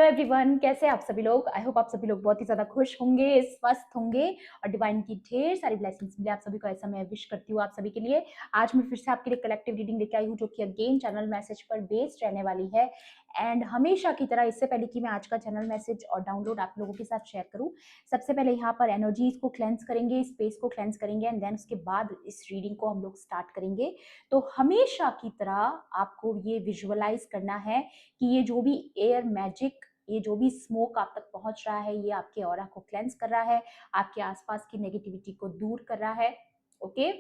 Everyone, कैसे हैं आप सभी लोग। आई होप आप सभी लोग बहुत ही ज़्यादा खुश होंगे, स्वस्थ होंगे और डिवाइन की ढेर सारी ब्लेसिंग्स मिले आप सभी को, ऐसा मैं विश करती हूँ आप सभी के लिए। आज मैं फिर से आपके लिए कलेक्टिव रीडिंग लेके आई हूँ जो कि अगेन चैनल मैसेज पर बेस्ड रहने वाली है। एंड हमेशा की तरह इससे पहले कि मैं आज का चैनल मैसेज और डाउनलोड आप लोगों के साथ शेयर करूँ, सबसे पहले यहाँ पर एनर्जीज को क्लेंस करेंगे, स्पेस को क्लेंस करेंगे एंड देन उसके बाद इस रीडिंग को हम लोग स्टार्ट करेंगे। तो हमेशा की तरह आपको ये विजुअलाइज करना है कि ये जो भी एयर मैजिक, ये जो भी स्मोक आप तक पहुंच रहा है, ये आपके ऑरा को क्लेंस कर रहा है, आपके आसपास की नेगेटिविटी को दूर कर रहा है। ओके,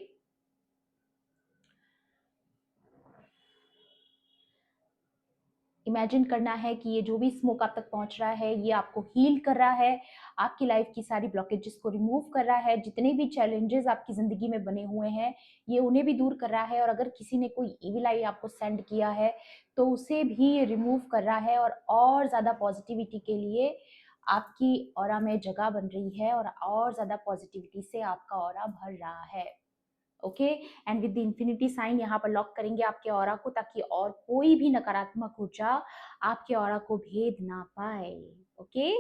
इमेजिन करना है कि ये जो भी स्मोक आप तक पहुंच रहा है ये आपको हील कर रहा है, आपकी लाइफ की सारी ब्लॉकेजेस को रिमूव कर रहा है, जितने भी चैलेंजेस आपकी जिंदगी में बने हुए हैं ये उन्हें भी दूर कर रहा है। और अगर किसी ने कोई इविल आई आपको सेंड किया है तो उसे भी रिमूव कर रहा है और ज़्यादा पॉजिटिविटी के लिए आपकी ऑरा में जगह बन रही है और ज़्यादा पॉजिटिविटी से आपका ऑरा भर रहा है। Okay, and with the infinity sign यहाँ पर लॉक करेंगे आपके ऑरा को, ताकि और कोई भी नकारात्मक ऊर्जा आपके ऑरा को भेद ना पाए। Okay,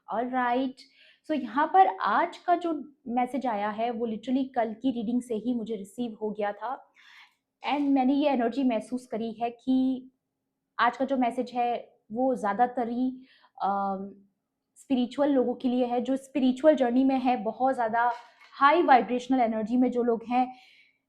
all right. सो यहाँ पर आज का जो मैसेज आया है वो लिटरली कल की रीडिंग से ही मुझे रिसीव हो गया था एंड मैंने ये एनर्जी महसूस करी है कि आज का जो मैसेज है वो ज़्यादातर ही स्पिरिचुअल लोगों के लिए है, जो स्पिरिचुअल जर्नी में है, बहुत ज़्यादा हाई वाइब्रेशनल एनर्जी में जो लोग हैं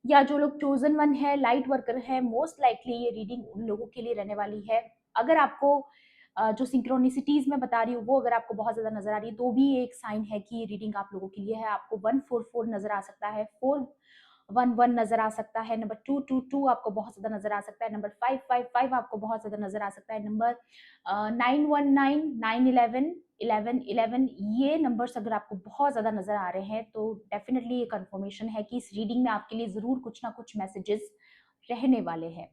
या जो लोग चोजन वन है, लाइट वर्कर है, मोस्ट लाइकली ये रीडिंग उन लोगों के लिए रहने वाली है। अगर आपको जो सिंक्रोनिसिटीज मैं बता रही हूँ वो अगर आपको बहुत ज़्यादा नजर आ रही है तो भी एक साइन है कि ये रीडिंग आप लोगों के लिए है। आपको 144 नजर आ सकता है, 411 नजर आ सकता है, नंबर 222 आपको बहुत ज्यादा नजर आ सकता है, नंबर 555 आपको बहुत ज्यादा नजर आ सकता है, नंबर 919, 911, 1111, ये नंबर्स अगर आपको बहुत ज्यादा नजर आ रहे हैं तो डेफिनेटली ये कंफर्मेशन है कि इस रीडिंग में आपके लिए जरूर कुछ ना कुछ मैसेजेस रहने वाले हैं।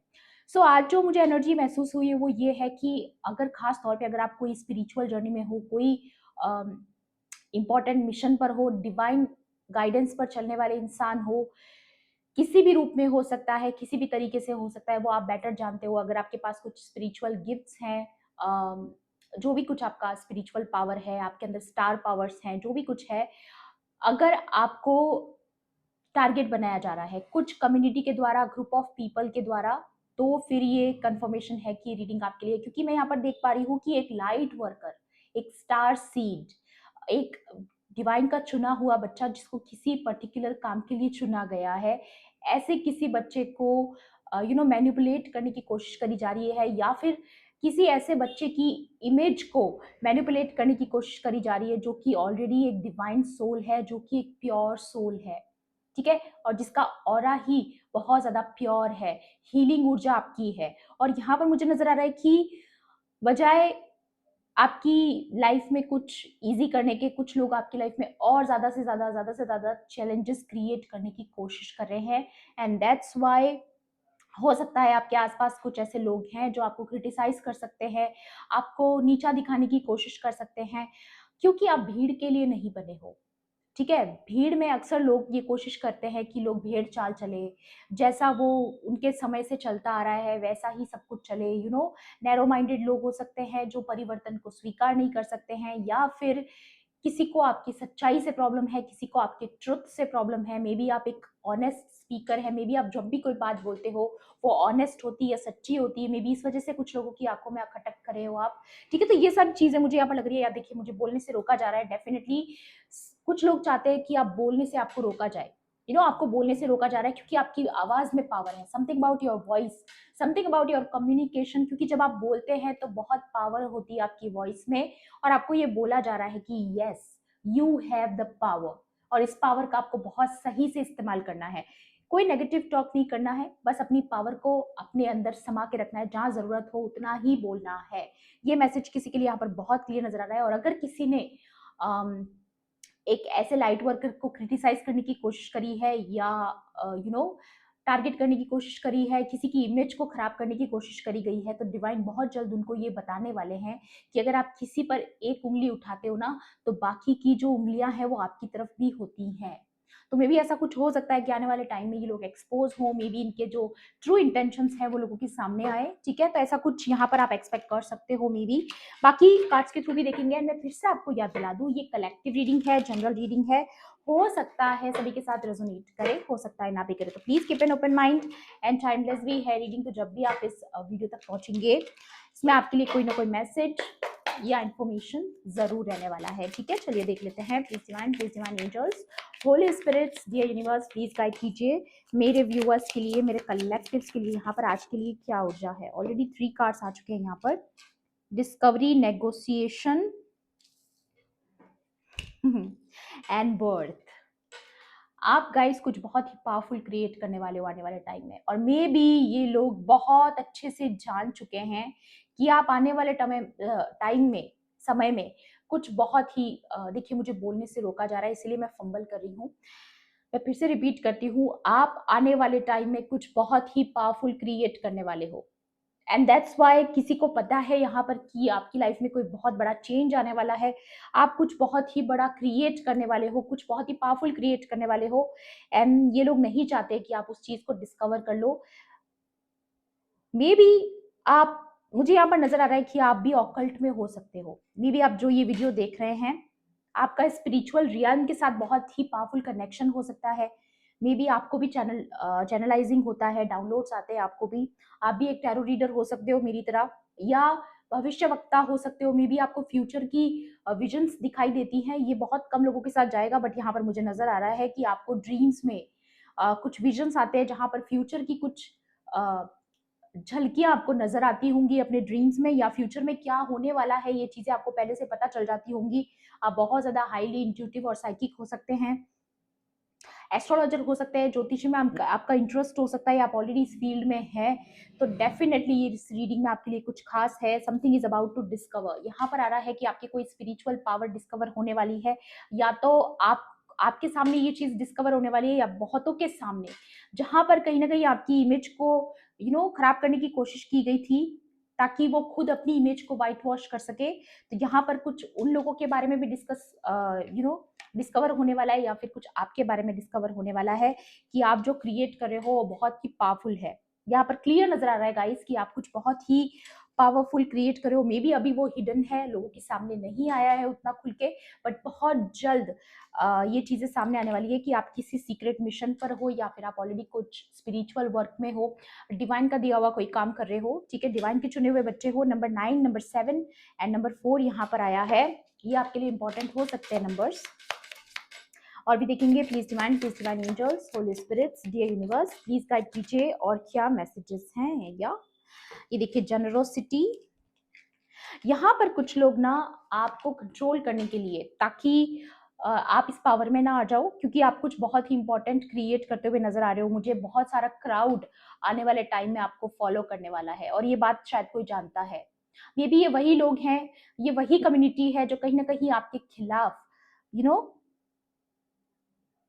सो आज जो मुझे एनर्जी महसूस हुई है वो ये है कि अगर खास तौर पे अगर आप कोई स्पिरिचुअल जर्नी में हो, कोई इंपॉर्टेंट मिशन पर हो, डिवाइन गाइडेंस पर चलने वाले इंसान हो, किसी भी रूप में हो सकता है, किसी भी तरीके से हो सकता है, वो आप बेटर जानते हो। अगर आपके पास कुछ स्पिरिचुअल गिफ्ट्स हैं, जो भी कुछ आपका स्पिरिचुअल पावर है, आपके अंदर स्टार पावर्स हैं, जो भी कुछ है, अगर आपको टारगेट बनाया जा रहा है कुछ कम्युनिटी के द्वारा, ग्रुप ऑफ पीपल के द्वारा, तो फिर ये कंफर्मेशन है कि रीडिंग आपके लिए। क्योंकि मैं यहाँ पर देख पा रही हूँ कि एक लाइट वर्कर, एक स्टार सीड, एक डिवाइन का चुना हुआ बच्चा जिसको किसी पर्टिकुलर काम के लिए चुना गया है, ऐसे किसी बच्चे को मैनिपुलेट करने की कोशिश करी जा रही है, या फिर किसी ऐसे बच्चे की इमेज को मैनिपुलेट करने की कोशिश करी जा रही है जो कि ऑलरेडी एक डिवाइन सोल है, जो कि एक प्योर सोल है, ठीक है, और जिसका ऑरा ही बहुत ज्यादा प्योर है, हीलिंग ऊर्जा आपकी है। और यहाँ पर मुझे नजर आ रहा है कि बजाय आपकी लाइफ में कुछ इजी करने के, कुछ लोग आपकी लाइफ में और ज्यादा चैलेंजेस क्रिएट करने की कोशिश कर रहे हैं। एंड दैट्स वाई हो सकता है आपके आसपास कुछ ऐसे लोग हैं जो आपको क्रिटिसाइज कर सकते हैं, आपको नीचा दिखाने की कोशिश कर सकते हैं, क्योंकि आप भीड़ के लिए नहीं बने हो। ठीक है, भीड़ में अक्सर लोग ये कोशिश करते हैं कि लोग भेड़ चाल चले, जैसा वो उनके समय से चलता आ रहा है वैसा ही सब कुछ चले। नैरो माइंडेड लोग हो सकते हैं जो परिवर्तन को स्वीकार नहीं कर सकते हैं, या फिर किसी को आपकी सच्चाई से प्रॉब्लम है, किसी को आपके ट्रुथ से प्रॉब्लम है। मे बी आप एक ऑनेस्ट स्पीकर है, मे बी आप जब भी कोई बात बोलते हो वो ऑनेस्ट होती है या सच्ची होती है, मे बी इस वजह से कुछ लोगों की आंखों में आप खटक करे हो आप। ठीक है, तो ये सब चीजें मुझे यहाँ पर लग रही है। यार देखिए, मुझे बोलने से रोका जा रहा है, डेफिनेटली कुछ लोग चाहते हैं कि आप बोलने से आपको रोका जाए। आपको बोलने से रोका जा रहा है क्योंकि आपकी आवाज में पावर है, something about your voice, something about your communication. क्योंकि जब आप बोलते हैं तो बहुत पावर होती है आपकी वॉइस में, और आपको ये बोला जा रहा है कि yes, you have the power, और इस पावर का आपको बहुत सही से इस्तेमाल करना है। कोई नेगेटिव टॉक नहीं करना है, बस अपनी पावर को अपने अंदर समा के रखना है, जहां जरूरत हो उतना ही बोलना है। ये मैसेज किसी के लिए यहाँ पर बहुत क्लियर नजर आ रहा है। और अगर किसी ने एक ऐसे लाइट वर्कर को क्रिटिसाइज करने की कोशिश करी है, या टारगेट करने की कोशिश करी है, किसी की इमेज को खराब करने की कोशिश करी गई है, तो डिवाइन बहुत जल्द उनको ये बताने वाले हैं कि अगर आप किसी पर एक उंगली उठाते हो ना, तो बाकी की जो उंगलियां हैं वो आपकी तरफ भी होती हैं। तो मे बी ऐसा कुछ हो सकता है कि आने वाले टाइम में ये लोग एक्सपोज हो, मे बी इनके जो ट्रू इंटेंशंस है वो लोगों के सामने आए, ठीक है। तो ऐसा कुछ यहाँ पर आप एक्सपेक्ट कर सकते हो मे बी। बाकी कार्ड्स के थ्रू भी देखेंगे। एंड मैं फिर से आपको याद दिला दूं, ये कलेक्टिव रीडिंग है, जनरल रीडिंग है, हो सकता है सभी के साथ रेजोनेट करे, हो सकता है ना भी करे। तो please keep an open mind and timeless भी है रीडिंग। तो जब भी आप इस वीडियो तक पहुंचेंगे, इसमें आपके लिए कोई ना कोई मैसेज या इन्फॉर्मेशन जरूर रहने वाला है, ठीक है। चलिए देख लेते हैं। Please divine angels, holy spirits, dear universe, please guide कीजिए मेरे व्यूअर्स के लिए, मेरे कलेक्टिव्स के लिए यहाँ पर आज के लिए क्या ऊर्जा है। ऑलरेडी 3 कार्ड्स आ चुके हैं यहाँ पर। Discovery, negotiation and birth. आप गाइस कुछ बहुत ही पावरफुल क्रिएट करने वाले हो आने वाले टाइम में, और मे बी ये लोग बहुत अच्छे से जान चुके हैं कि आप आने वाले टाइम में, समय में कुछ बहुत ही देखिए मुझे बोलने से रोका जा रहा है इसलिए मैं फंबल कर रही हूँ। मैं फिर से रिपीट करती हूँ, आप आने वाले टाइम में कुछ बहुत ही पावरफुल क्रिएट करने वाले हो। एंड दैट्स वाई किसी को पता है यहाँ पर कि आपकी लाइफ में कोई बहुत बड़ा चेंज आने वाला है, आप कुछ बहुत ही बड़ा क्रिएट करने वाले हो, कुछ बहुत ही पावरफुल क्रिएट करने वाले हो। एंड ये लोग नहीं चाहते कि आप उस चीज को डिस्कवर कर लो। मे बी आप, मुझे यहाँ पर नजर आ रहा है कि आप भी ऑकल्ट में हो सकते हो। मे बी आप जो ये वीडियो देख रहे हैं, आपका स्पिरिचुअल रियल्म के साथ बहुत ही पावरफुल कनेक्शन हो सकता है। मे बी आपको भी चैनलाइजिंग होता है, डाउनलोड्स आते हैं आपको भी। आप भी एक टैरो रीडर हो सकते हो मेरी तरह, या भविष्य वक्ता हो सकते हो। मे बी आपको फ्यूचर की विजन्स दिखाई देती हैं। ये बहुत कम लोगों के साथ जाएगा, बट यहाँ पर मुझे नजर आ रहा है कि आपको ड्रीम्स में कुछ विजन्स आते हैं जहाँ पर फ्यूचर की कुछ झलकियां आपको नजर आती होंगी अपने ड्रीम्स में, या फ्यूचर में क्या होने वाला है ये चीजें आपको पहले से पता चल जाती होंगी। आप बहुत ज्यादा हाईली इंट्यूटिव और साइकिक हो सकते हैं, एस्ट्रोलॉजर हो सकते हैं, ज्योतिषी में आपका इंटरेस्ट हो सकता है, आप ऑलरेडी इस फील्ड में हैं, तो डेफिनेटली ये इस रीडिंग में आपके लिए कुछ खास है। Something is about to discover. यहाँ पर आ रहा है कि आपकी कोई स्पिरिचुअल पावर डिस्कवर होने वाली है, या तो आपके सामने ये चीज डिस्कवर होने वाली है, या बहुतों के सामने, जहां पर कहीं ना कहीं आपकी इमेज को खराब करने की कोशिश की गई थी ताकि वो खुद अपनी इमेज को वाइट वॉश कर सके। तो यहाँ पर कुछ उन लोगों के बारे में भी डिस्कवर होने वाला है, या फिर कुछ आपके बारे में डिस्कवर होने वाला है कि आप जो क्रिएट कर रहे हो वो बहुत ही पावरफुल है। यहाँ पर क्लियर नजर आ रहा है गाइस कि आप कुछ बहुत ही पावरफुल क्रिएट कर रहे हो। मे बी अभी वो हिडन है, लोगों के सामने नहीं आया है उतना खुल के, बट बहुत जल्द ये चीजें सामने आने वाली है कि आप किसी सीक्रेट मिशन पर हो, या फिर आप ऑलरेडी कुछ स्पिरिचुअल वर्क में हो, डिवाइन का दिया हुआ कोई काम कर रहे हो, ठीक है। डिवाइन के चुने हुए बच्चे हो। नंबर 9, नंबर 7 एंड नंबर 4 यहाँ पर आया है। ये आपके लिए इंपॉर्टेंट हो सकते हैं नंबर्स। और भी देखेंगे। Please divine angels, holy spirits, dear universe, please guide कीजिए और क्या मैसेजेस हैं। या ये देखिए, जनरोसिटी। यहाँ पर कुछ लोग ना आपको कंट्रोल करने के लिए, ताकि आप इस पावर में ना आ जाओ, क्योंकि आप कुछ बहुत ही इंपॉर्टेंट क्रिएट करते हुए नजर आ रहे हो। मुझे बहुत सारा क्राउड आने वाले टाइम में आपको फॉलो करने वाला है, और ये बात शायद कोई जानता है। मे बी ये वही लोग हैं, ये वही कम्युनिटी है जो कहीं ना कहीं आपके खिलाफ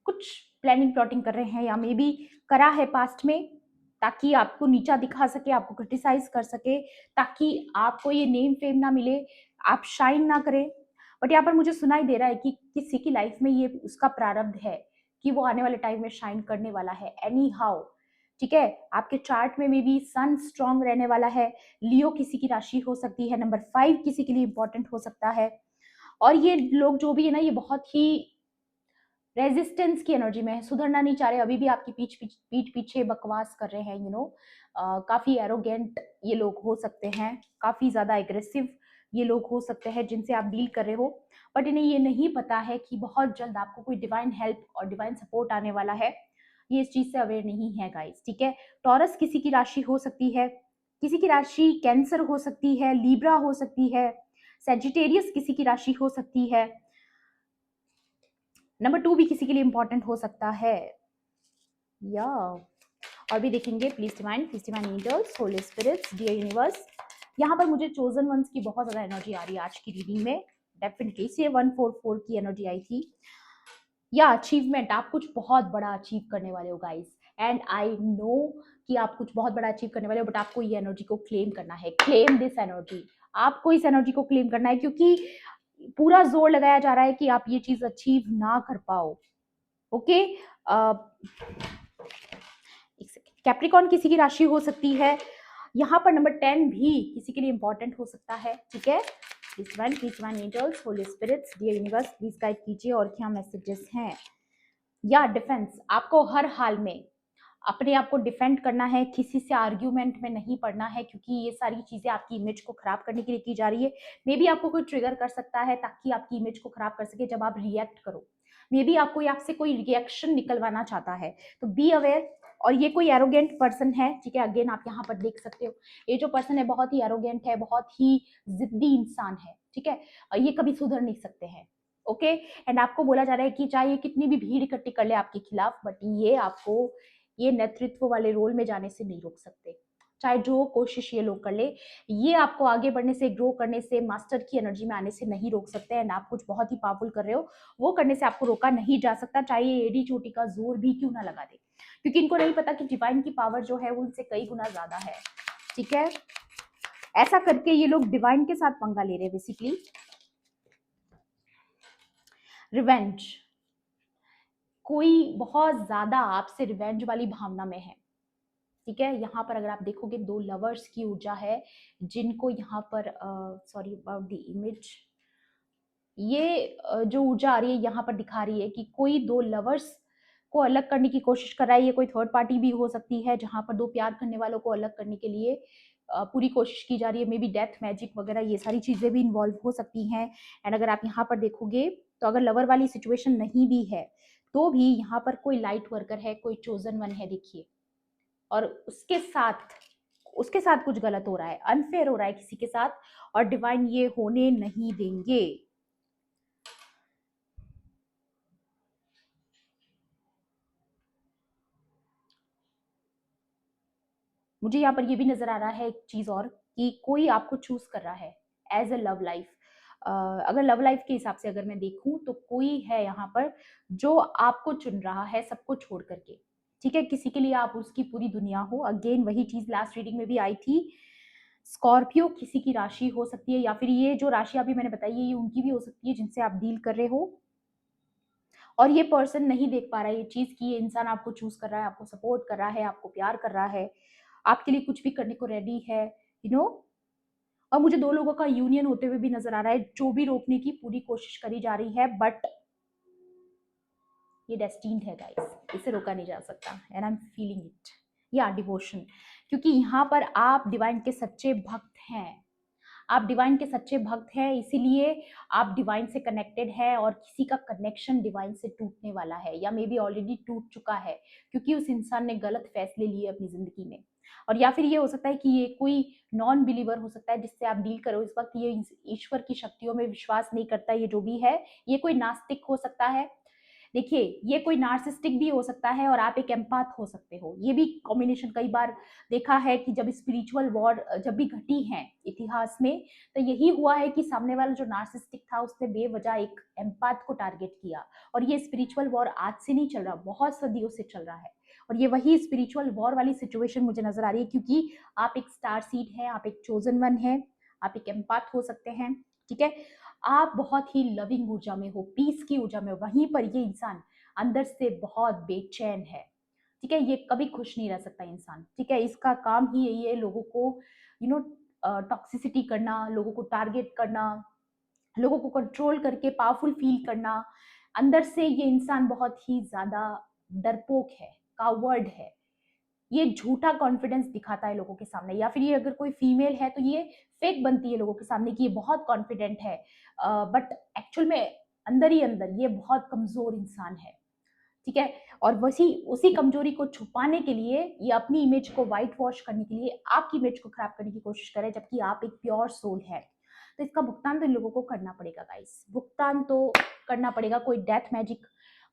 कुछ प्लानिंग प्लॉटिंग कर रहे हैं, या मे बी करा है पास्ट में, ताकि आपको नीचा दिखा सके, आपको क्रिटिसाइज कर सके, ताकि आपको ये नेम फेम ना मिले, आप शाइन ना करें। बट यहाँ पर मुझे सुनाई दे रहा है कि किसी की लाइफ में ये उसका प्रारब्ध है कि वो आने वाले टाइम में शाइन करने वाला है एनी हाउ, ठीक है। आपके चार्ट में मे बी सन स्ट्रांग रहने वाला है। लियो किसी की राशि हो सकती है। नंबर 5 किसी के लिए इंपॉर्टेंट हो सकता है। और ये लोग जो भी है ना, ये बहुत ही रेजिस्टेंस की एनर्जी में है, सुधरना नहीं चाह रहे, अभी भी आपकी पीठ पीछे बकवास कर रहे हैं। काफी एरोगेंट ये लोग हो सकते हैं, काफी ज्यादा एग्रेसिव ये लोग हो सकते हैं जिनसे आप डील कर रहे हो। बट इन्हें ये नहीं पता है कि बहुत जल्द आपको कोई डिवाइन हेल्प और डिवाइन सपोर्ट आने वाला है। ये इस चीज से अवेयर नहीं है गाइस, ठीक है। टॉरस किसी की राशि हो सकती है, किसी की राशि कैंसर हो सकती है, लीब्रा हो सकती है, सेजिटेरियस किसी की राशि हो सकती है। नंबर 2 भी किसी के लिए इंपॉर्टेंट हो सकता है। या और भी देखेंगे। Please divine angels, holy spirits, dear universe. यहाँ पर मुझे चोजन वंस की बहुत ज्यादा एनर्जी आ रही है आज की रीडिंग में, डेफिनेटली। इसलिए 144 की एनर्जी आई थी। या अचीवमेंट, आप कुछ बहुत बड़ा अचीव करने वाले हो गाइस, एंड आई नो कि आप कुछ बहुत बड़ा अचीव करने वाले हो, बट आपको ये एनर्जी को क्लेम करना है। Claim this energy. आपको इस एनर्जी को क्लेम करना है, क्योंकि पूरा जोर लगाया जा रहा है कि आप ये चीज अचीव ना कर पाओ। ओके। एक सेकेंड, कैप्रिकॉन किसी की राशि हो सकती है। यहाँ पर नंबर 10 भी किसी के लिए इंपॉर्टेंट हो सकता है, ठीक है। Please one angels, holy spirits, dear universe, please guide कीजिए और क्या मैसेजेस हैं। या डिफेंस, आपको हर हाल में अपने आप को डिफेंड करना है, किसी से आर्ग्यूमेंट में नहीं पड़ना है, क्योंकि ये सारी चीजें आपकी इमेज को खराब करने के लिए की जा रही है। मे बी आपको कोई ट्रिगर कर सकता है ताकि आपकी इमेज को खराब कर सके जब आप रिएक्ट करो। मे बी आपको आपसे कोई रिएक्शन निकलवाना चाहता है, तो बी अवेयर। और ये कोई एरोगेंट पर्सन है, ठीक है। अगेन आप यहाँ पर देख सकते हो, ये जो पर्सन है बहुत ही एरोगेंट है, बहुत ही जिद्दी इंसान है, ठीक है। ये कभी सुधर नहीं सकते हैं, ओके। एंड आपको बोला जा रहा है कि चाहे ये कितनी भी भीड़ इकट्ठी कर ले आपके खिलाफ, बट ये आपको ये नेतृत्व वाले रोल में जाने से नहीं रोक सकते। चाहे जो कोशिश ये लोग कर ले, ये आपको आगे बढ़ने से, ग्रो करने से, मास्टर की एनर्जी में आने से नहीं रोक सकते। एंड आप कुछ बहुत ही पावरफुल कर रहे हो, वो करने से आपको रोका नहीं जा सकता, चाहे ये एडी चोटी का जोर भी क्यों ना लगा दे, क्योंकि इनको नहीं पता कि डिवाइन की पावर जो है वो उनसे कई गुना ज्यादा है, ठीक है। ऐसा करके ये लोग डिवाइन के साथ पंगा ले रहे हैं बेसिकली। रिवेंज, कोई बहुत ज्यादा आपसे रिवेंज वाली भावना में है, ठीक है। यहाँ पर अगर आप देखोगे 2 लवर्स की ऊर्जा है, जिनको यहाँ पर सॉरी अबाउट द इमेज, ये जो ऊर्जा आ रही है यहाँ पर दिखा रही है कि कोई 2 लवर्स को अलग करने की कोशिश कर रहा है। ये कोई थर्ड पार्टी भी हो सकती है, जहाँ पर 2 प्यार करने वालों को अलग करने के लिए पूरी कोशिश की जा रही है। मे बी डेथ मैजिक वगैरह ये सारी चीजें भी इन्वॉल्व हो सकती हैं। एंड अगर आप यहाँ पर देखोगे तो अगर लवर वाली सिचुएशन नहीं भी है, तो भी यहाँ पर कोई लाइट वर्कर है, कोई चोजन वन है, देखिए। और उसके साथ कुछ गलत हो रहा है, अनफेयर हो रहा है किसी के साथ, और डिवाइन ये होने नहीं देंगे। मुझे यहाँ पर ये भी नजर आ रहा है एक चीज और, कि कोई आपको चूज कर रहा है एज अ लव लाइफ। अगर लव लाइफ के हिसाब से अगर मैं देखूं तो कोई है यहाँ पर जो आपको चुन रहा है सबको छोड़ करके, ठीक है। किसी के लिए आप उसकी पूरी दुनिया हो। अगेन वही चीज लास्ट रीडिंग में भी आई थी। स्कॉर्पियो किसी की राशि हो सकती है, या फिर ये जो राशि अभी मैंने बताई है ये उनकी भी हो सकती है जिनसे आप डील कर रहे हो। और ये पर्सन नहीं देख पा रहा है ये चीज कि ये इंसान आपको चूज कर रहा है, आपको सपोर्ट कर रहा है, आपको प्यार कर रहा है, आपके लिए कुछ भी करने को रेडी है, यू नो। और मुझे 2 लोगों का यूनियन होते हुए भी नजर आ रहा है, जो भी रोकने की पूरी कोशिश करी जा रही है, बट ये डेस्टिन्ड है गाइस, इसे रोका नहीं जा सकता। And I am feeling it. या डिवोशन, क्योंकि यहाँ पर आप डिवाइन के सच्चे भक्त हैं, आप डिवाइन के सच्चे भक्त हैं, इसीलिए आप डिवाइन से कनेक्टेड हैं। और किसी का कनेक्शन डिवाइन से टूटने वाला है, या मे बी ऑलरेडी टूट चुका है, क्योंकि उस इंसान ने गलत फैसले लिए अपनी जिंदगी में। और या फिर ये हो सकता है कि ये कोई नॉन बिलीवर हो सकता है जिससे आप डील करो इस वक्त, ये ईश्वर की शक्तियों में विश्वास नहीं करता, ये जो भी है, ये कोई नास्तिक हो सकता है। देखिए, ये कोई नार्सिस्टिक भी हो सकता है और आप एक एम्पाथ हो सकते हो। ये भी कॉम्बिनेशन कई बार देखा है कि जब स्पिरिचुअल वॉर जब भी घटी है इतिहास में, तो यही हुआ है कि सामने वाला जो नार्सिस्टिक था उसने बेवजह एक एम्पाथ को टारगेट किया। और ये स्पिरिचुअल वॉर आज से नहीं चल रहा, बहुत सदियों से चल रहा है। और ये वही स्पिरिचुअल वॉर वाली सिचुएशन मुझे नजर आ रही है, क्योंकि आप एक स्टार सीड है, आप एक चोजन वन है, आप एक एम्पाथ हो सकते हैं, ठीक है। आप बहुत ही लविंग ऊर्जा में हो, पीस की ऊर्जा में हो, वहीं पर ये इंसान अंदर से बहुत बेचैन है, ठीक है। ये कभी खुश नहीं रह सकता इंसान, ठीक है। इसका काम ही यही है लोगों को यू नो टॉक्सिसिटी करना, लोगों को टारगेट करना, लोगों को कंट्रोल करके पावरफुल फील करना। अंदर से ये इंसान बहुत ही ज्यादा डरपोक है, कावर्ड है। ये झूठा कॉन्फिडेंस दिखाता है लोगों के सामने, या फिर ये अगर कोई फीमेल है तो ये फेक बनती है लोगों के सामने कि ये बहुत कॉन्फिडेंट है, बट एक्चुअल में अंदर ही अंदर ये बहुत कमजोर इंसान है, ठीक है। और वही उसी कमजोरी को छुपाने के लिए ये अपनी इमेज को व्हाइट वॉश करने के लिए आपकी इमेज को खराब करने की कोशिश करे, जबकि आप एक प्योर सोल है। तो इसका भुगतान तो इन लोगों को करना पड़ेगा गाइस, भुगतान तो करना पड़ेगा। कोई डेथ मैजिक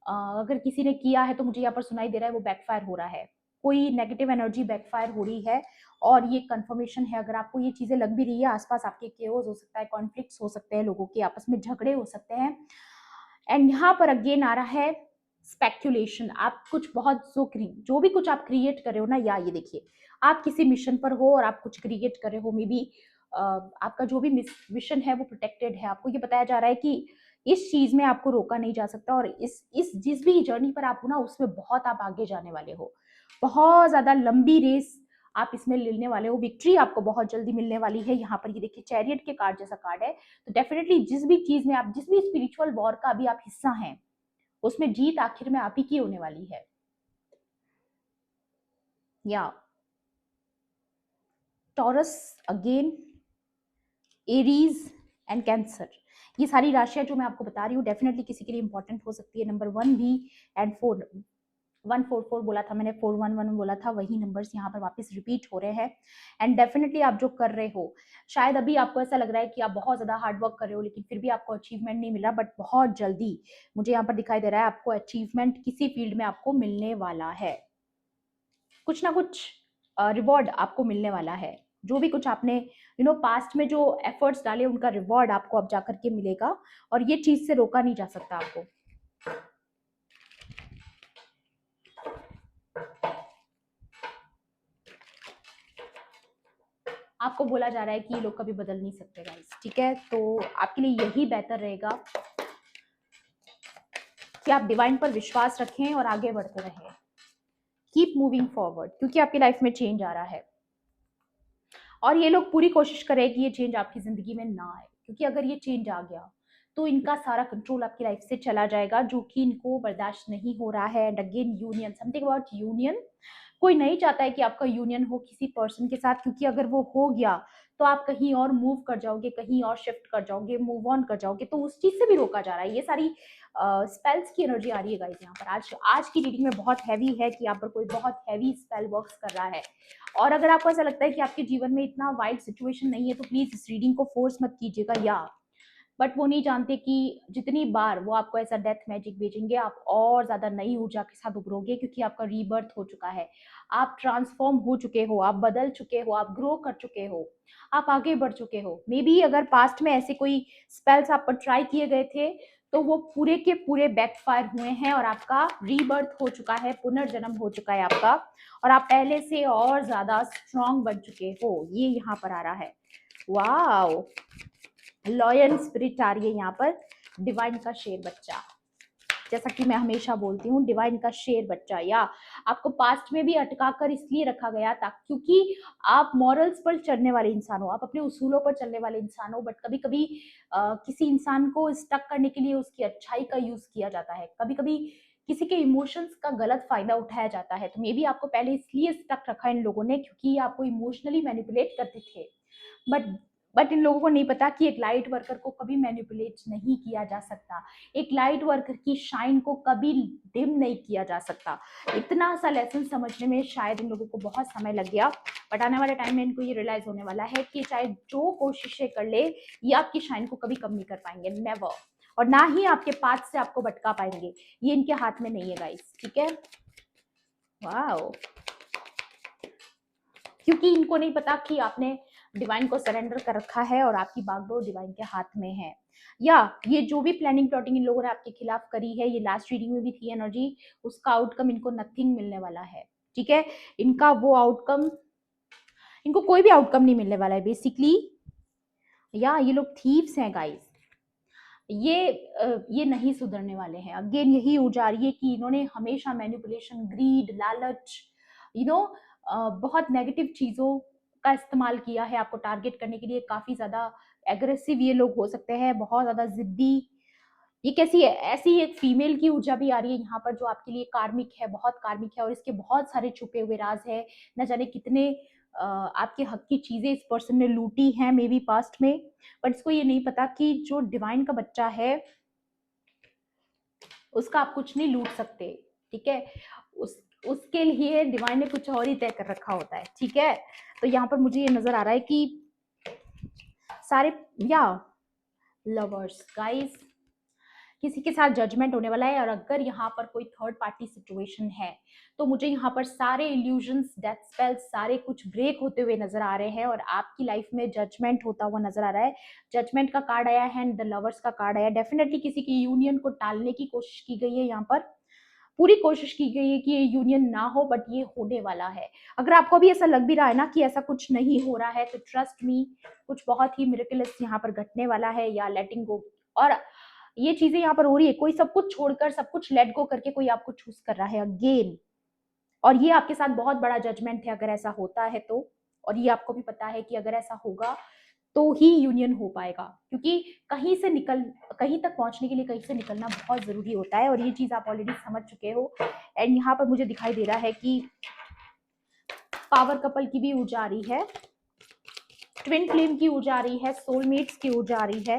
अगर किसी ने किया है तो मुझे यहाँ पर सुनाई दे रहा है वो बैकफायर हो रहा है, कोई नेगेटिव एनर्जी बैकफायर हो रही है। और ये कंफर्मेशन है, अगर आपको ये चीजें लग भी रही है, आसपास आपके केओस हो सकता है, कॉन्फ्लिक्ट्स हो सकते हैं, लोगों के आपस में झगड़े हो सकते हैं। एंड यहाँ पर अगेन आ रहा है स्पेक्यूलेशन। आप कुछ बहुत जो भी कुछ आप क्रिएट कर रहे हो ना, या ये देखिए, आप किसी मिशन पर हो और आप कुछ क्रिएट कर रहे हो, मे बी आपका जो भी मिशन है वो प्रोटेक्टेड है। आपको ये बताया जा रहा है कि इस चीज में आपको रोका नहीं जा सकता, और इस जिस भी जर्नी पर आप हो ना, उसमें बहुत आप आगे जाने वाले हो, बहुत ज्यादा लंबी रेस आप इसमें लेने वाले हो, विक्ट्री आपको बहुत जल्दी मिलने वाली है। यहाँ पर ये देखिए चैरियट के कार्ड जैसा कार्ड है, तो डेफिनेटली जिस भी चीज में आप, जिस भी स्पिरिचुअल वॉर का अभी आप हिस्सा हैं, उसमें जीत आखिर में आप ही की होने वाली है। या taurus again, Aries and cancer, ये सारी राशियां जो मैं आपको बता रही हूँ डेफिनेटली किसी के लिए इंपॉर्टेंट हो सकती है। नंबर 1 भी एंड 4, 144 बोला था मैंने, 411 बोला था, वही नंबर्स यहाँ पर वापस रिपीट हो रहे हैं। एंड डेफिनेटली आप जो कर रहे हो, शायद अभी आपको ऐसा लग रहा है कि आप बहुत ज्यादा हार्ड वर्क कर रहे हो, लेकिन फिर भी आपको अचीवमेंट नहीं मिला, बट बहुत जल्दी मुझे यहाँ पर दिखाई दे रहा है आपको अचीवमेंट किसी फील्ड में आपको मिलने वाला है, कुछ ना कुछ रिवॉर्ड आपको मिलने वाला है। जो भी कुछ आपने पास्ट में जो एफर्ट्स डाले, उनका रिवॉर्ड आपको अब जाकर के मिलेगा, और ये चीज से रोका नहीं जा सकता आपको। आपको बोला जा रहा है कि ये लोग कभी बदल नहीं सकते गाइस, ठीक है। तो आपके लिए यही बेहतर रहेगा कि आप डिवाइन पर विश्वास रखें और आगे बढ़ते रहें, कीप मूविंग फॉरवर्ड, क्योंकि आपकी लाइफ में चेंज आ रहा है, और ये लोग पूरी कोशिश करें कि ये चेंज आपकी जिंदगी में ना आए, क्योंकि अगर ये चेंज आ गया तो इनका सारा कंट्रोल आपकी लाइफ से चला जाएगा, जो कि इनको बर्दाश्त नहीं हो रहा है। And again union, something about union, कोई नहीं चाहता है कि आपका यूनियन हो किसी पर्सन के साथ, क्योंकि अगर वो हो गया तो आप कहीं और मूव कर जाओगे, कहीं और शिफ्ट कर जाओगे, मूव ऑन कर जाओगे, तो उस चीज से भी रोका जा रहा है। ये सारी स्पेल्स की एनर्जी आ रही है गाइस यहाँ पर। आज की रीडिंग में बहुत हैवी है कि यहाँ पर कोई बहुत हैवी स्पेल वर्क्स कर रहा है, और अगर आपको ऐसा लगता है कि आपके जीवन में इतना वाइड सिचुएशन नहीं है, तो प्लीज इस रीडिंग को फोर्स मत कीजिएगा। या बट वो नहीं जानते कि जितनी बार वो आपको ऐसा डेथ मैजिक भेजेंगे, आप और ज्यादा नई ऊर्जा के साथ उभरोगे, क्योंकि आपका रीबर्थ हो चुका है, आप ट्रांसफॉर्म हो चुके हो, आप बदल चुके हो, आप ग्रो कर चुके हो, आप आगे बढ़ चुके हो। मे बी अगर पास्ट में ऐसे कोई स्पेल्स आप पर ट्राई किए गए थे, तो वो पूरे के पूरे बैकफायर हुए हैं, और आपका रीबर्थ हो चुका है, पुनर्जन्म हो चुका है आपका, और आप पहले से और ज्यादा स्ट्रांग बन चुके हो, ये यहाँ पर आ रहा है। वाओ, लॉयल स्पिरिट आ रही है यहाँ पर, डिवाइन का शेर बच्चा, जैसा कि मैं हमेशा बोलती हूँ, डिवाइन का शेर बच्चा। या आपको पास्ट में भी अटका कर इसलिए रखा गया था क्योंकि आप मॉरल्स पर चलने वाले इंसान हो, आप अपने उसूलों पर चलने वाले इंसान हो, बट कभी कभी किसी इंसान को स्टक करने के लिए उसकी अच्छाई का यूज किया जाता है, कभी कभी किसी के इमोशंस का गलत फायदा उठाया जाता है। तो मे बी आपको पहले इसलिए स्टक रखा इन लोगों ने क्योंकि ये आपको इमोशनली मैनिपुलेट करते थे, बट इन लोगों को नहीं पता कि एक लाइट वर्कर को कभी मैनिपुलेट नहीं किया जा सकता, एक लाइट वर्कर की शाइन को कभी डिम नहीं किया जा सकता। इतना सा लेसन समझने में शायद इन लोगों को बहुत समय लग गया, बट आने वाले टाइम में इनको ये रियलाइज होने वाला है कि चाहे जो कोशिशें कर ले, ये आपकी शाइन को कभी कम नहीं कर पाएंगे, नेवर, और ना ही आपके पाथ से आपको भटका पाएंगे। ये इनके हाथ में नहीं है गाइस, ठीक है। वाओ, क्योंकि इनको नहीं पता कि आपने डिवाइन को सरेंडर कर रखा है और आपकी बागडोर डिवाइन के हाथ में है। या ये जो भी प्लानिंग प्लॉटिंग इन लोगों ने आपके खिलाफ करी है, ये लास्ट रीडिंग में भी थी एनर्जी, उसका आउटकम इनको नथिंग मिलने वाला है, ठीक है। इनका वो आउटकम, इनको कोई भी आउटकम नहीं मिलने वाला है बेसिकली। या ये लोग थीव्स हैं गाइस, ये नहीं सुधरने वाले हैं। अगेन यही ऊर्जा आ रही है कि इन्होंने हमेशा मैनिपुलेशन, ग्रीड, लालच, यू नो बहुत नेगेटिव चीजों का इस्तेमाल किया है आपको टारगेट करने के लिए। काफी ज्यादा एग्रेसिव ये लोग हो सकते हैं, बहुत ज्यादा जिद्दी। ये कैसी है, ऐसी एक फीमेल की ऊर्जा भी आ रही है यहाँ पर जो आपके लिए कार्मिक है, बहुत कार्मिक है, और इसके बहुत सारे छुपे हुए राज है। न जाने कितने आपके हक की चीजें इस पर्सन ने लूटी हैं मे बी पास्ट में, बट इसको ये नहीं पता कि जो डिवाइन का बच्चा है उसका आप कुछ नहीं लूट सकते, ठीक है। उसके लिए डिवाइन ने कुछ और ही तय कर रखा होता है, ठीक है। तो यहाँ पर मुझे ये नजर आ रहा है कि सारे, या लवर्स गाइस, किसी के साथ जजमेंट होने वाला है, और अगर यहाँ पर कोई थर्ड पार्टी सिचुएशन है, तो मुझे यहाँ पर सारे इल्यूजन्स, डेथ स्पेल्स, सारे कुछ ब्रेक होते हुए नजर आ रहे हैं, और आपकी लाइफ में जजमेंट होता हुआ नजर आ रहा है। जजमेंट का कार्ड आया है एंड द लवर्स का कार्ड आया। डेफिनेटली किसी की यूनियन को टालने की कोशिश की गई है, यहाँ पर पूरी कोशिश की गई है कि ये यूनियन ना हो, बट ये होने वाला है। अगर आपको भी ऐसा लग भी रहा है ना कि ऐसा कुछ नहीं हो रहा है, तो ट्रस्ट मी, कुछ बहुत ही मिरेकलस यहाँ पर घटने वाला है, या लेटिंग गो। और ये चीजें यहाँ पर हो रही है, कोई सब कुछ छोड़कर, सब कुछ लेट गो करके कोई आपको चूज कर रहा है अगेन, और ये आपके साथ बहुत बड़ा जजमेंट है अगर ऐसा होता है तो। और ये आपको भी पता है कि अगर ऐसा होगा तो ही यूनियन हो पाएगा, क्योंकि कहीं तक पहुंचने के लिए कहीं से निकलना बहुत जरूरी होता है, और ये चीज आप ऑलरेडी समझ चुके हो। एंड यहाँ पर मुझे दिखाई दे रहा है कि पावर कपल की भी ऊर्जा आ रही है, ट्विन फ्लेम की ऊर्जा आ रही है, सोलमेट्स की ऊर्जा आ रही है।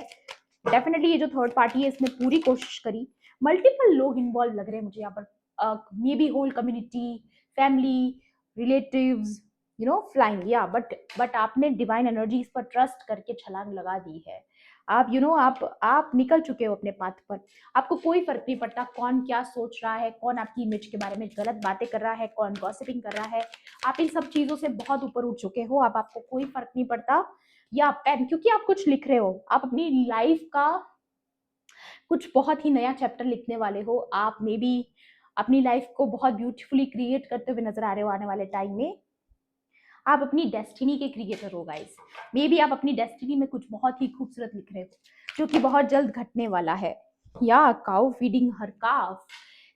डेफिनेटली ये जो थर्ड पार्टी है इसने पूरी कोशिश करी। मल्टीपल लोग इन्वॉल्व लग रहे हैं मुझे यहाँ पर, maybe whole community, family, relatives, flying, या बट आपने डिवाइन एनर्जीज पर ट्रस्ट करके छलांग लगा दी है। आप आप निकल चुके हो अपने पाथ पर। आपको कोई फर्क नहीं पड़ता कौन क्या सोच रहा है, कौन आपकी इमेज के बारे में गलत बातें कर रहा है, कौन गॉसिपिंग कर रहा है। आप इन सब चीजों से बहुत ऊपर उठ चुके हो। अब आपको कोई फर्क नहीं पड़ता, या पेन, क्योंकि आप कुछ लिख रहे हो, आप अपनी लाइफ का कुछ बहुत ही नया चैप्टर लिखने वाले हो। आप मे बी अपनी लाइफ को बहुत ब्यूटीफुली क्रिएट करते हुए नजर आ रहे हो आने वाले टाइम में। आप अपनी डेस्टिनी के क्रिएटर हो गाइस। मे बी आप अपनी डेस्टिनी में कुछ बहुत ही खूबसूरत लिख रहे हो जो कि बहुत जल्द घटने वाला है। या काउ फीडिंग हर काफ।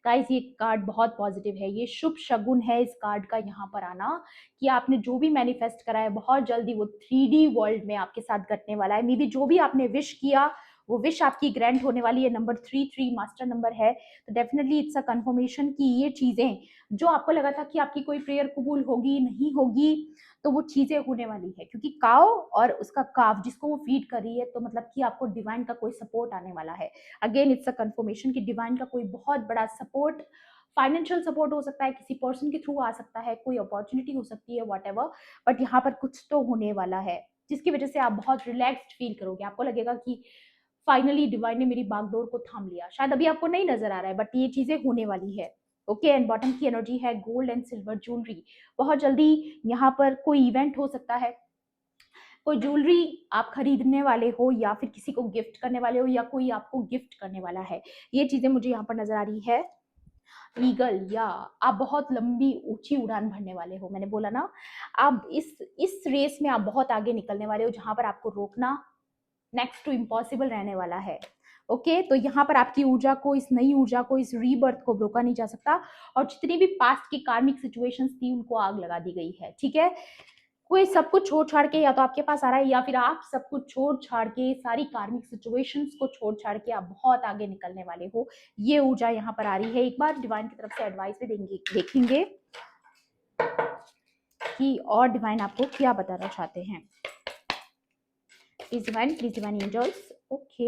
गाइस ये कार्ड बहुत पॉजिटिव है, ये शुभ शगुन है इस कार्ड का यहाँ पर आना, कि आपने जो भी मैनिफेस्ट करा है बहुत जल्दी वो 3D वर्ल्ड में आपके साथ घटने वाला है। मे बी जो भी आपने विश किया वो विश आपकी ग्रैंड होने वाली है। नंबर 3 मास्टर नंबर है, तो डेफिनेटली इट्स अ कंफर्मेशन कि ये चीजें जो आपको लगा था कि आपकी कोई प्रेयर कबूल होगी नहीं होगी, तो वो चीजें होने वाली है, क्योंकि काव और उसका काव जिसको वो फीड कर रही है, तो मतलब कि आपको डिवाइन का कोई सपोर्ट आने वाला है। अगेन इट्स अ कंफर्मेशन कि डिवाइन का कोई बहुत बड़ा सपोर्ट, फाइनेंशियल सपोर्ट हो सकता है, किसी पर्सन के थ्रू आ सकता है, कोई अपॉर्चुनिटी हो सकती है, वॉट एवर, बट यहाँ पर कुछ तो होने वाला है जिसकी वजह से आप बहुत रिलैक्स्ड फील करोगे। आपको लगेगा कि फाइनली डिवाइन ने मेरी बागडोर को थाम लिया। शायद अभी आपको नहीं नजर आ रहा है, बट ये चीजें होने वाली है। ओके, एंड बॉटम की एनर्जी है गोल्ड एंड सिल्वर ज्वेलरी। बहुत जल्दी यहाँ पर कोई इवेंट हो सकता है, कोई ज्वेलरी आप खरीदने वाले हो, या फिर किसी को गिफ्ट करने वाले हो, या कोई आपको गिफ्ट करने वाला है। ये चीजें मुझे यहाँ पर नजर आ रही है। ईगल, या आप बहुत लंबी ऊंची उड़ान भरने वाले हो। मैंने बोला ना, आप इस रेस में आप बहुत आगे निकलने वाले हो, जहां पर आपको रोकना नेक्स्ट टू इम्पॉसिबल रहने वाला है। ओके, तो यहाँ पर आपकी ऊर्जा को, इस नई ऊर्जा को, इस रीबर्थ को रोका नहीं जा सकता, और जितनी भी पास्ट की कार्मिक सिचुएशंस थी उनको आग लगा दी गई है। ठीक है, कोई सब कुछ छोड़ छाड़ के या तो आपके पास आ रहा है, या फिर आप सब कुछ छोड़ छाड़ के, सारी कार्मिक सिचुएशंस को छोड़ छाड़ के आप बहुत आगे निकलने वाले हो। ये ऊर्जा यहाँ पर आ रही है। एक बार डिवाइन की तरफ से एडवाइस भी देंगे, देखेंगे कि और डिवाइन आपको क्या बताना चाहते हैं। Please divine angels. ओके,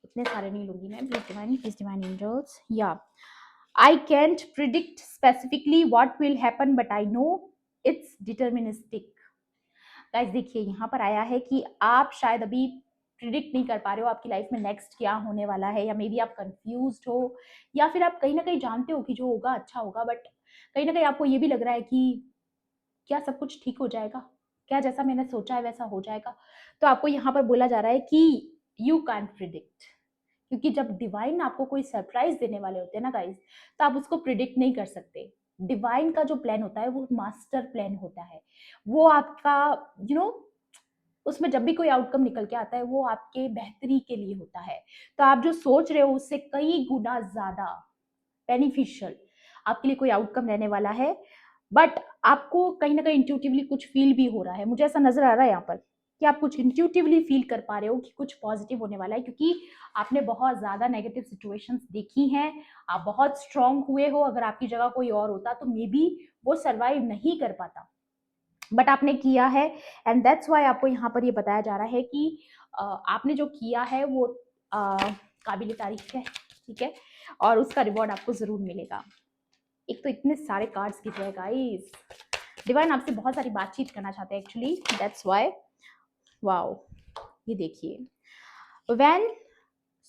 इतने सारे नहीं लूंगी मैं। Please divine angels. Yeah I can't predict specifically what will happen, but I know it's deterministic. Guys देखिए, यहाँ पर आया है कि आप शायद अभी प्रिडिक्ट नहीं कर पा रहे हो आपकी लाइफ में नेक्स्ट क्या होने वाला है, या मे बी आप कंफ्यूज्ड हो, या फिर आप कहीं ना कहीं जानते हो कि जो होगा अच्छा होगा, बट कहीं ना कहीं आपको ये भी लग रहा है कि क्या सब कुछ ठीक हो जाएगा, क्या जैसा मैंने सोचा है वैसा हो जाएगा। तो आपको यहाँ पर बोला जा रहा है कि यू कैंट प्रिडिक्ट, क्योंकि जब डिवाइन आपको कोई सरप्राइज देने वाले होते हैं ना गाइस, तो आप उसको प्रिडिक्ट नहीं कर सकते। डिवाइन का जो प्लान होता है वो मास्टर प्लान होता है। वो आपका उसमें जब भी कोई आउटकम निकल के आता है वो आपके बेहतरी के लिए होता है। तो आप जो सोच रहे हो उससे कई गुना ज्यादा बेनिफिशियल आपके लिए कोई आउटकम रहने वाला है। बट आपको कहीं ना कहीं इंट्यूटिवली कुछ फील भी हो रहा है, मुझे ऐसा नजर आ रहा है यहाँ पर कि आप कुछ इंट्यूटिवली फील कर पा रहे हो कि कुछ पॉजिटिव होने वाला है, क्योंकि आपने बहुत ज्यादा नेगेटिव सिचुएशंस देखी हैं। आप बहुत स्ट्रांग हुए हो। अगर आपकी जगह कोई और होता तो मे बी वो सरवाइव नहीं कर पाता, बट आपने किया है। एंड दैट्स वाई आपको यहाँ पर ये बताया जा रहा है कि आपने जो किया है वो काबिल तारीफ है। ठीक है, और उसका रिवॉर्ड आपको जरूर मिलेगा। एक तो इतने सारे कार्ड्स गिर रहे गाइस, डिवाइन आपसे बहुत सारी बातचीत करना चाहते हैं एक्चुअली, दैट्स वाई। वाओ, ये देखिए, when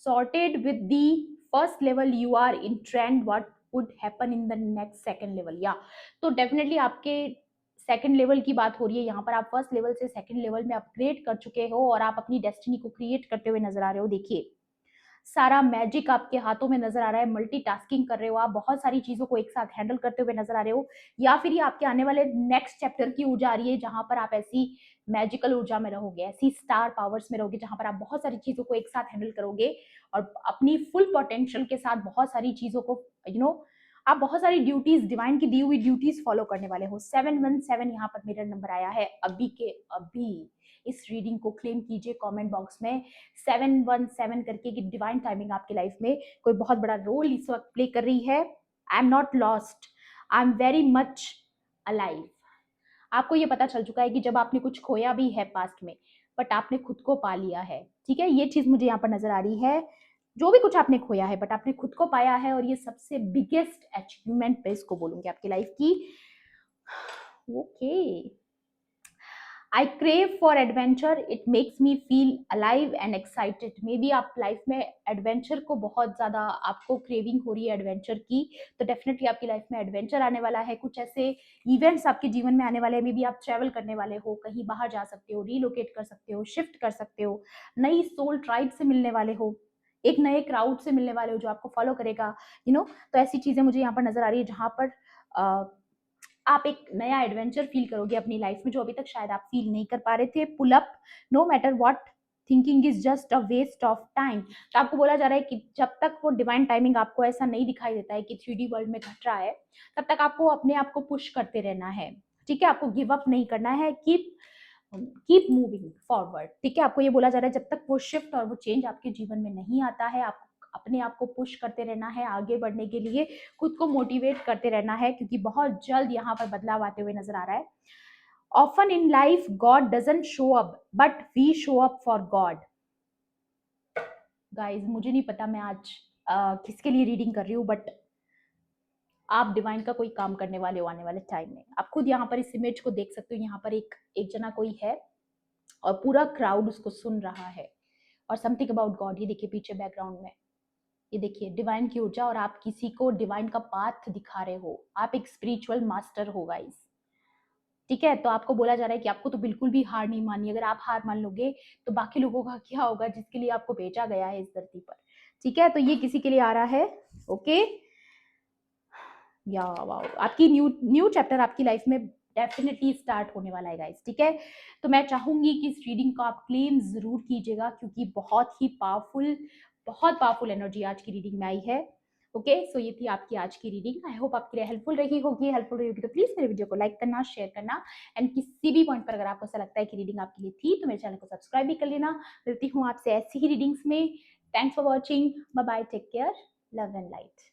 sorted with the first level you are in trend, what would happen in the next second level। या तो डेफिनेटली आपके सेकंड लेवल की बात हो रही है यहाँ पर। आप फर्स्ट लेवल से सेकंड लेवल में अपग्रेड कर चुके हो और आप अपनी डेस्टिनी को क्रिएट करते हुए नजर आ रहे हो। देखिए, सारा मैजिक आपके हाथों में नजर आ रहा है, मल्टीटास्किंग कर रहे हो आप, बहुत सारी चीजों को एक साथ हैंडल करते हुए नजर आ रहे हो, या फिर ये आपके आने वाले नेक्स्ट चैप्टर की ऊर्जा आ रही है जहां पर आप ऐसी मैजिकल ऊर्जा में रहोगे, ऐसी स्टार पावर्स में रहोगे जहां पर आप बहुत सारी चीजों को एक साथ हैंडल करोगे और अपनी फुल पोटेंशियल के साथ बहुत सारी चीजों को आप बहुत सारी ड्यूटीज, डिवाइन की दी हुई ड्यूटीज फॉलो करने वाले हो। 717 यहाँ पर मिरर नंबर आया है, अभी के अभी इस रीडिंग को क्लेम कीजिए कमेंट बॉक्स में 717 करके कि डिवाइन टाइमिंग आपकी लाइफ में कोई बहुत बड़ा रोल इस वक्त प्ले कर रही है। I am not lost, I am very much alive. आपको ये पता चल चुका है कि जब आपने कुछ खोया भी है पास्ट में, बट आपने खुद को पा लिया है। ठीक है, ये चीज मुझे यहाँ पर नजर आ रही है, जो भी कुछ आपने खोया है बट आपने खुद को पाया है, और ये सबसे बिगेस्ट अचीवमेंट पे इसको बोलूंगी आपकी लाइफ की। Okay, I crave for adventure, it makes me feel alive and excited. May be आप लाइफ में एडवेंचर को बहुत ज्यादा आपको क्रेविंग हो रही है एडवेंचर की, तो डेफिनेटली आपकी लाइफ में एडवेंचर आने वाला है। कुछ ऐसे इवेंट्स आपके जीवन में आने वाले हैं, मे बी आप ट्रेवल करने वाले हो, कहीं बाहर जा सकते हो, रीलोकेट कर सकते हो, शिफ्ट कर सकते हो, नई सोल ट्राइब से मिलने वाले हो, एक नए क्राउड से मिलने वाले हो जो आपको फॉलो करेगा, तो ऐसी चीजें मुझे यहाँ पर नजर आ रही है जहां पर आप एक नया एडवेंचर फील करोगे अपनी लाइफ में जो अभी तक शायद आप फील नहीं कर पा रहे थे। Pull up, no matter what, thinking is just a waste of time. तो आपको बोला जा रहा है कि जब तक वो डिवाइन टाइमिंग आपको ऐसा नहीं दिखाई देता है कि 3D वर्ल्ड में घट रहा है, तब तक आपको अपने आप को पुश करते रहना है। ठीक है, आपको गिव अप नहीं करना है, कीप मूविंग फॉरवर्ड। ठीक है, आपको ये बोला जा रहा है जब तक वो शिफ्ट और वो चेंज आपके जीवन में नहीं आता है, आप अपने आप को पुश करते रहना है आगे बढ़ने के लिए, खुद को मोटिवेट करते रहना है, क्योंकि बहुत जल्द यहाँ पर बदलाव आते हुए नजर आ रहा है। Often in life God doesn't show up but we show up for God. Guys मुझे नहीं पता मैं आज किसके लिए रीडिंग कर रही हूँ, बट आप डिवाइन का कोई काम करने वाले हो आने वाले टाइम में। आप खुद यहाँ पर इस इमेज को देख सकते हो, यहाँ पर एक जना कोई है और पूरा क्राउड उसको सुन रहा है, और समथिंग अबाउट गॉड, ये देखिए पीछे बैकग्राउंड में, ये देखिए डिवाइन की ऊर्जा, और आप किसी को डिवाइन का पाथ दिखा रहे हो, आप एक स्पिरिचुअल मास्टर हो गाइस। ठीक है, तो आपको बोला जा रहा है कि आपको तो बिल्कुल भी हार नहीं माननी। अगर आप हार मान लोगे तो बाकी लोगों का क्या होगा जिसके लिए आपको भेजा गया है इस धरती पर। ठीक है, तो ये किसी के लिए आ रहा है। ओके, या वाओ, आपकी न्यू न्यू चैप्टर आपकी लाइफ में डेफिनेटली स्टार्ट होने वाला है गाइस। ठीक है, तो मैं चाहूंगी कि इस रीडिंग को आप क्लेम जरूर कीजिएगा, क्योंकि बहुत पावरफुल एनर्जी आज की रीडिंग में आई है। ओके, सो ये थी आपकी आज की रीडिंग। आई होप आपके लिए हेल्पफुल रही होगी। तो प्लीज मेरे वीडियो को लाइक करना, शेयर करना, एंड किसी भी पॉइंट पर अगर आपको ऐसा लगता है कि रीडिंग आपके लिए थी तो मेरे चैनल को सब्सक्राइब भी कर लेना। मिलती हूँ आपसे ऐसी ही रीडिंग्स में। Thanks for watching, bye bye, take care, love and light.